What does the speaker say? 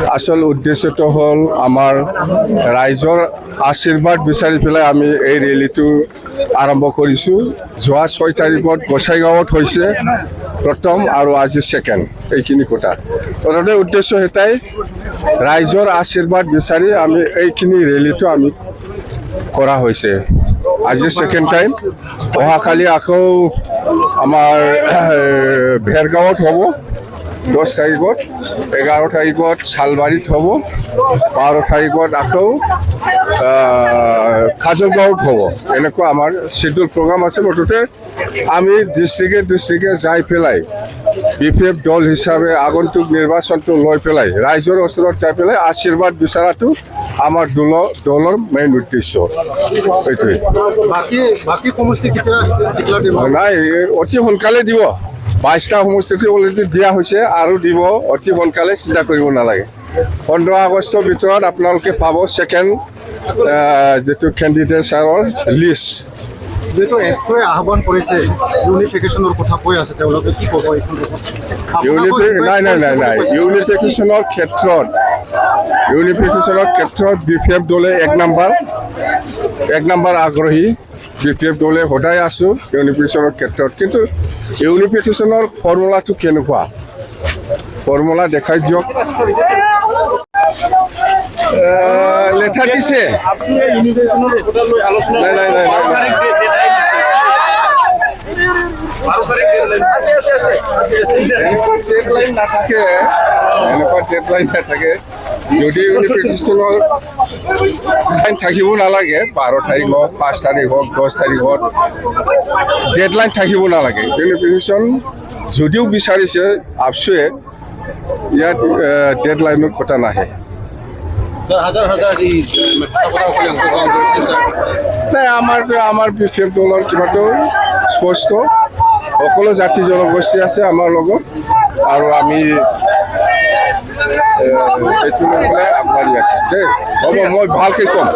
আসল উদ্দেশ্যটো হ'ল আমাৰ ৰাইজৰ আশীৰ্বাদ বিচাৰি পেলাই আমি এই ৰেলীটো আৰম্ভ কৰিছোঁ। যোৱা 6 তাৰিখত গোসাইগাঁৱত হৈছে প্ৰথম আৰু আজি ছেকেণ্ড, এইখিনি কথা। মুঠতে উদ্দেশ্য এটাই, ৰাইজৰ আশীৰ্বাদ বিচাৰি আমি এইখিনি ৰেলীটো আমি কৰা হৈছে। আজি ছেকেণ্ড টাইম। অহাকালি আকৌ আমাৰ ভেৰগাঁৱত হ'ব 10 তাৰিখত, 11 তাৰিখত চালবাৰীত হ'ব, 12 তাৰিখত আকৌ কাজলগাঁৱত হ'ব। এনেকুৱা আমাৰ শ্বেডিউল প্ৰগ্ৰাম আছে। মুঠতে আমি ডিষ্ট্ৰিক্টে যাই পেলাই BPF দল হিচাপে আগন্তুক নিৰ্বাচনটো লৈ পেলাই ৰাইজৰ ওচৰত যাই পেলাই আশীৰ্বাদ বিচৰাটো আমাৰ দলৰ মেইন উদ্দেশ্য। এইটোৱে। নাই, অতি সোনকালে দিব। 22টা সমষ্টিটো অলৰেডি দিয়া হৈছে আৰু দিব অতি সোনকালে, চিন্তা কৰিব নালাগে। 15 আগষ্টৰ ভিতৰত আপোনালোকে পাব ছেকেণ্ড যিটো কেণ্ডিডেটছৰ লিষ্ট। যেহেতু একশই আহ্বান কৰিছে ইউনিফিকেশ্যনৰ কথা কৈ আছে, তেওঁলোকে কি ক'ব এইখন? নাই, ইউনিফিকেশ্যনৰ ক্ষেত্ৰত BPF দলে এক নম্বৰ আগ্ৰহী। BPF দলে সদায় আছোঁ ইউনিফিকেশ্যনৰ ক্ষেত্ৰত। কিন্তু ইউনিফিকেশ্যনৰ ফৰ্মুলাটো কেনেকুৱা, ফৰ্মুলা দেখাই দিয়ক। লেঠা দিছে। এনেকুৱা ডেডলাইন নাথাকে। যদি ইউনিফিকেশ্যনৰ থাকিব নালাগে, 12 তাৰিখ হওক, 5 তাৰিখ হওক, 10 তাৰিখত ডেডলাইন থাকিব নালাগে। ইউনিফিকেশ্যন যদিও বিচাৰিছে আপচুৱে, ইয়াত ডেডলাইনৰ কথা নাহে। নাই, আমাৰ BPF দলৰ কিবাটো স্পষ্ট। সকলো জাতি জনগোষ্ঠী আছে আমাৰ লগত আৰু আমি এইটো লৈ পেলাই আগবাঢ়ি আছোঁ দেই। হ'ব, মই ভালকৈ ক'ম।